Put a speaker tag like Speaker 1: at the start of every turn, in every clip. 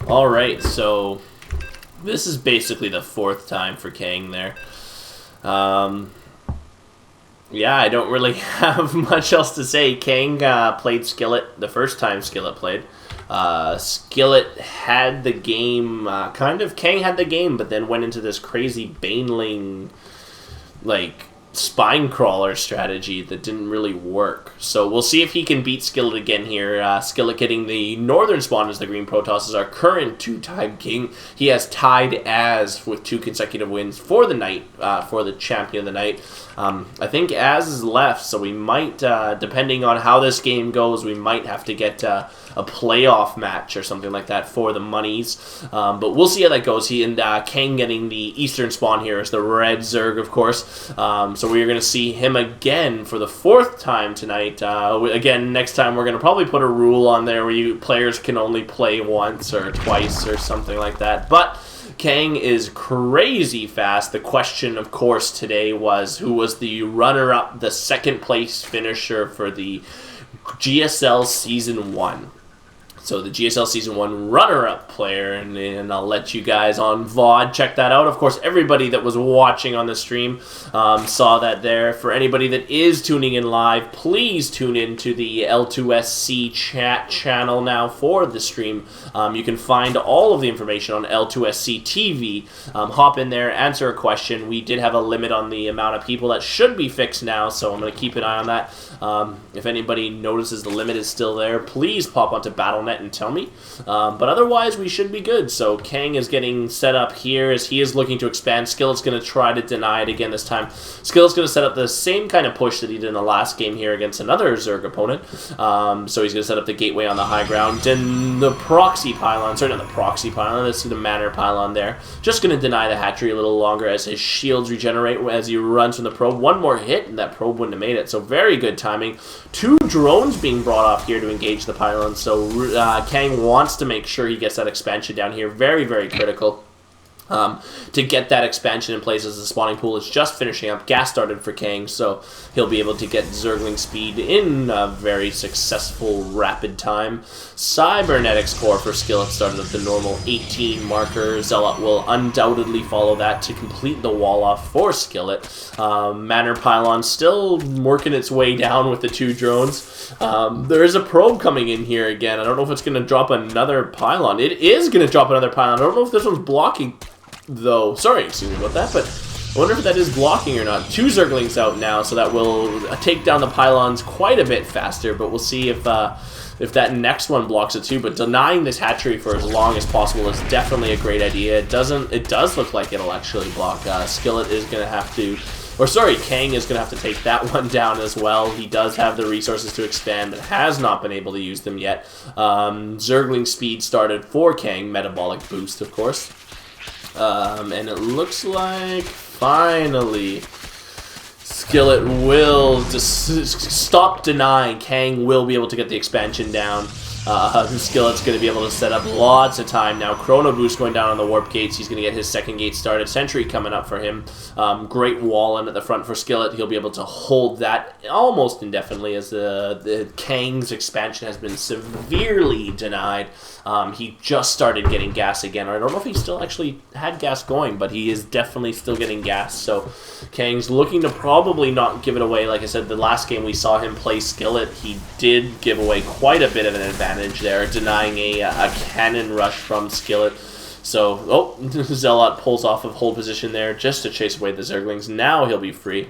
Speaker 1: Alright, so this is basically the fourth time for Kang there. Yeah, I don't really have much else to say. Kang played Skillet the first time Skillet played. Skillet had the game, Kang had the game, but then went into this crazy Baneling, like, spine crawler strategy that didn't really work. So we'll see if he can beat Skillet again here. Skillet getting the northern spawn as the Green Protoss is our current two-time king. He has tied Az with 2 consecutive wins for the night, for the champion of the night. I think Az is left, so we might, depending on how this game goes, we might have to get a playoff match or something like that for the monies. But we'll see how that goes. He and Kang getting the eastern spawn here is the red Zerg, of course. So we're going to see him again for the 4th time tonight. Again, next time we're going to probably put a rule on there where players can only play once or twice or something like that. But Kang is crazy fast. The question, of course, today was who was the runner-up, the second place finisher for the GSL Season 1. So the GSL Season 1 runner-up player, and I'll let you guys on VOD check that out. Of course, everybody that was watching on the stream saw that there. For anybody that is tuning in live, please tune in to the L2SC chat channel now for the stream. You can find all of the information on L2SC TV. Hop in there, answer a question. We did have a limit on the amount of people. That should be fixed now, so I'm going to keep an eye on that. If anybody notices the limit is still there, please pop onto Battle.net and tell me. But otherwise, we should be good. So Kang is getting set up here as he is looking to expand. Skillet's going to try to deny it again this time. Skillet's going to set up the same kind of push that he did in the last game here against another Zerg opponent. So he's going to set up the gateway on the high ground. And the proxy pylon, sorry, not the proxy pylon, let's see the manor pylon there. Just going to deny the hatchery a little longer as his shields regenerate as he runs from the probe. One more hit and that probe wouldn't have made it. So very good timing. 2 drones being brought off here to engage the pylon. So Kang wants to make sure he gets that expansion down here. Very, very critical to get that expansion in place as the spawning pool is just finishing up. Gas started for Kang, so he'll be able to get Zergling speed in a very successful, rapid time. Cybernetics core for Skillet started at the normal 18 marker. Zealot will undoubtedly follow that to complete the wall off for Skillet. Manor Pylon still working its way down with the 2 drones. There is a probe coming in here again. I don't know if it's going to drop another pylon. It is going to drop another pylon. I don't know if this one's blocking, though. Sorry, excuse me about that, but I wonder if that is blocking or not. 2 Zerglings out now, so that will take down the pylons quite a bit faster, but we'll see if that next one blocks it too. But denying this hatchery for as long as possible is definitely a great idea. It does look like it'll actually block. Skillet is going to have to, or sorry, Kang is going to have to take that one down as well. He does have the resources to expand, but has not been able to use them yet. Zergling speed started for Kang, metabolic boost, of course. And it looks like, finally, Skillet will just stop denying. Kang will be able to get the expansion down. Skillet's going to be able to set up lots of time now. Chrono Boost going down on the warp gates. He's going to get his second gate started. Sentry coming up for him. Great wall in at the front for Skillet. He'll be able to hold that almost indefinitely as the Kang's expansion has been severely denied. He just started getting gas again. I don't know if he still actually had gas going, but he is definitely still getting gas. So Kang's looking to probably not give it away. Like I said, the last game we saw him play Skillet, he did give away quite a bit of an advantage there, denying a cannon rush from Skillet. So, Zealot pulls off of hold position there just to chase away the Zerglings. Now he'll be free.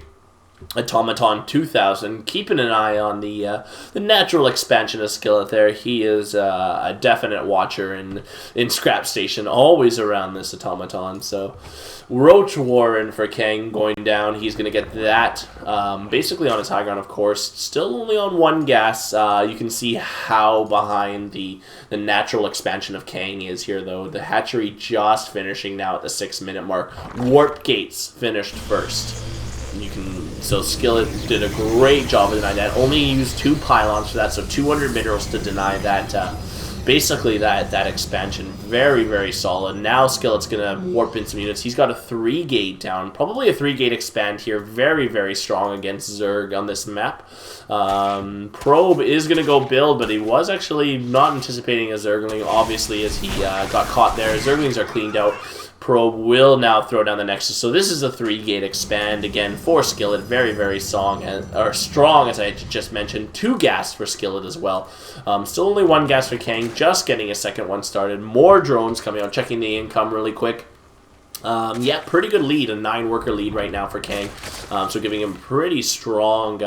Speaker 1: Automaton 2000, keeping an eye on the natural expansion of Skillet there. He is a definite watcher in Scrap Station, always around this Automaton. So Roach Warren for Kang going down. He's going to get that basically on his high ground, of course. Still only on 1 gas. You can see how behind the natural expansion of Kang is here, though. The hatchery just finishing now at the 6-minute mark. Warp gates finished first. So Skillet did a great job of denying that. Only used 2 pylons for that, so 200 minerals to deny that basically that expansion, very, very solid. Now Skillet's going to warp in some units. He's got a 3-gate down, probably a 3-gate expand here. Very, very strong against Zerg on this map. Probe is going to go build, but he was actually not anticipating a Zergling, obviously, as he got caught there. Zerglings are cleaned out. Probe will now throw down the Nexus. So this is a 3-gate expand again for Skillet. Very, very strong, as I just mentioned. 2 gas for Skillet as well. Still only 1 gas for Kang, just getting a second one started. More drones coming out, checking the income really quick. Yeah, pretty good lead, a 9-worker lead right now for Kang. So giving him pretty strong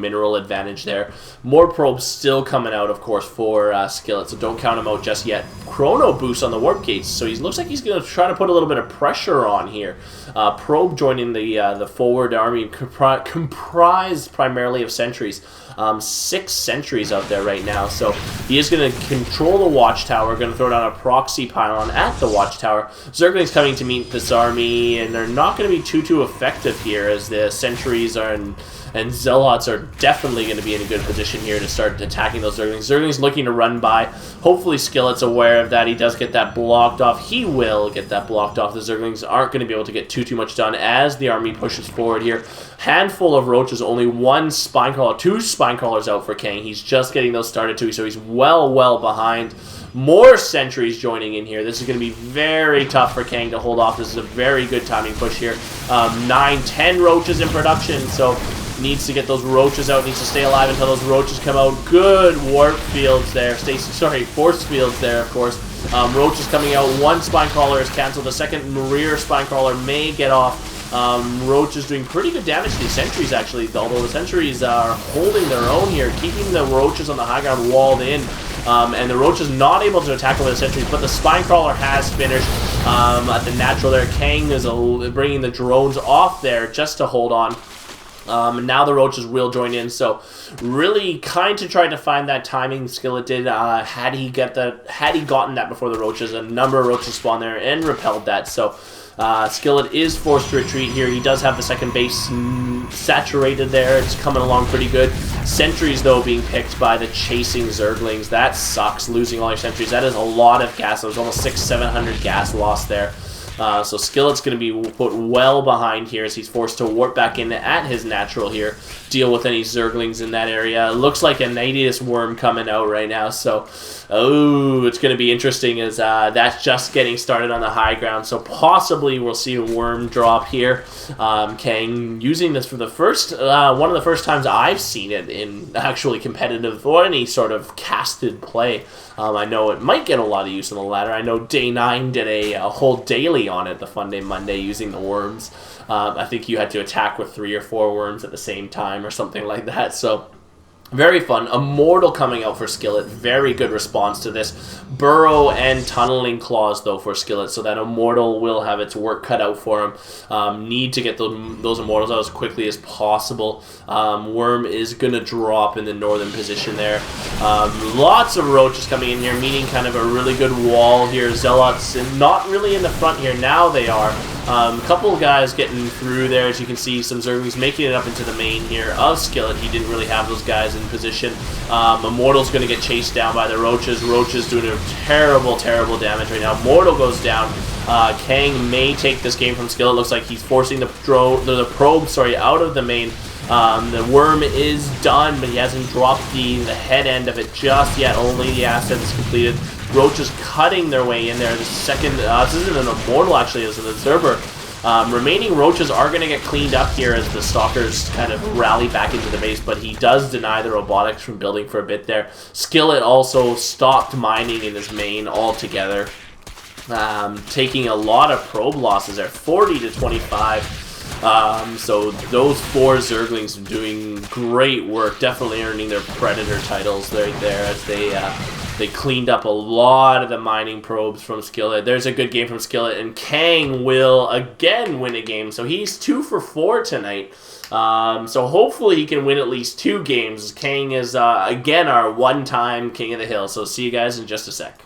Speaker 1: mineral advantage there. More probes still coming out, of course, for Skillet, so don't count him out just yet. Chrono boost on the warp gates, so he looks like he's going to try to put a little bit of pressure on here. Probe joining the forward army, comprised primarily of sentries. 6 sentries out there right now, so he is going to control the watchtower, going to throw down a proxy pylon at the watchtower. Zergling's coming to meet this army, and they're not going to be too effective here, as the sentries are and Zealots are definitely going to be in a good position here to start attacking those Zerglings. Zergling's looking to run by. Hopefully Skillet's aware of that. He does get that blocked off. He will get that blocked off. The Zerglings aren't going to be able to get too much done as the army pushes forward here. Handful of roaches, only 1 spine crawler, 2 spine crawlers out for Kang. He's just getting those started too, so he's well behind. More sentries joining in here. This is going to be very tough for Kang to hold off. This is a very good timing push here. 9, 10 roaches in production, so needs to get those roaches out, needs to stay alive until those roaches come out. Good warp fields there. Force fields there, of course. Roaches coming out. 1 spine crawler is canceled. The second rear spine crawler may get off. Roaches doing pretty good damage to these sentries, actually, although the sentries are holding their own here, keeping the roaches on the high ground walled in. And the roaches not able to attack over the sentries, but the spine crawler has finished at the natural there. Kang is bringing the drones off there just to hold on. And now the roaches will join in, so really kind to try to find that timing. Skillet did. Had he gotten that before the roaches, a number of roaches spawned there and repelled that. So Skillet is forced to retreat here. He does have the second base saturated there. It's coming along pretty good. Sentries, though, being picked by the chasing Zerglings. That sucks, losing all your sentries. That is a lot of gas. There was almost 600-700 gas lost there. So Skillet's going to be put well behind here as he's forced to warp back in at his natural here, deal with any Zerglings in that area. It looks like a Natius worm coming out right now, so it's going to be interesting as that's just getting started on the high ground, so possibly we'll see a worm drop here. Kang using this for the first, one of the first times I've seen it in actually competitive or any sort of casted play. I know it might get a lot of use on the ladder. I know Day 9 did a whole daily on it, the Fun Day Monday, using the worms. I think you had to attack with 3 or 4 worms at the same time or something like that. So very fun. Immortal coming out for Skillet. Very good response to this. Burrow and tunneling claws, though, for Skillet, so that Immortal will have its work cut out for him. Need to get those Immortals out as quickly as possible. Worm is going to drop in the northern position there. Lots of roaches coming in here, meaning kind of a really good wall here. Zealots, and not really in the front here. Now they are. A couple of guys getting through there, as you can see. Some Zerglings making it up into the main here of Skillet. He didn't really have those guys in position. Immortal's going to get chased down by the roaches. Roaches doing a terrible damage right now. Mortal goes down. Kang may take this game from Skillet. Looks like he's forcing the probe out of the main. The worm is done, but he hasn't dropped the head end of it just yet. Only the asset is completed. Roaches cutting their way in there. The second, this isn't an Immortal actually, it's an Observer. Remaining roaches are going to get cleaned up here as the stalkers kind of rally back into the base, but he does deny the robotics from building for a bit there. Skillet also stopped mining in his main altogether, taking a lot of probe losses there, 40 to 25. So those 4 Zerglings are doing great work, definitely earning their Predator titles right there as they cleaned up a lot of the mining probes from Skillet. There's a good game from Skillet, and Kang will again win a game. So he's 2 for 4 tonight. So hopefully he can win at least 2 games. Kang is, again, our one-time King of the Hill. So see you guys in just a sec.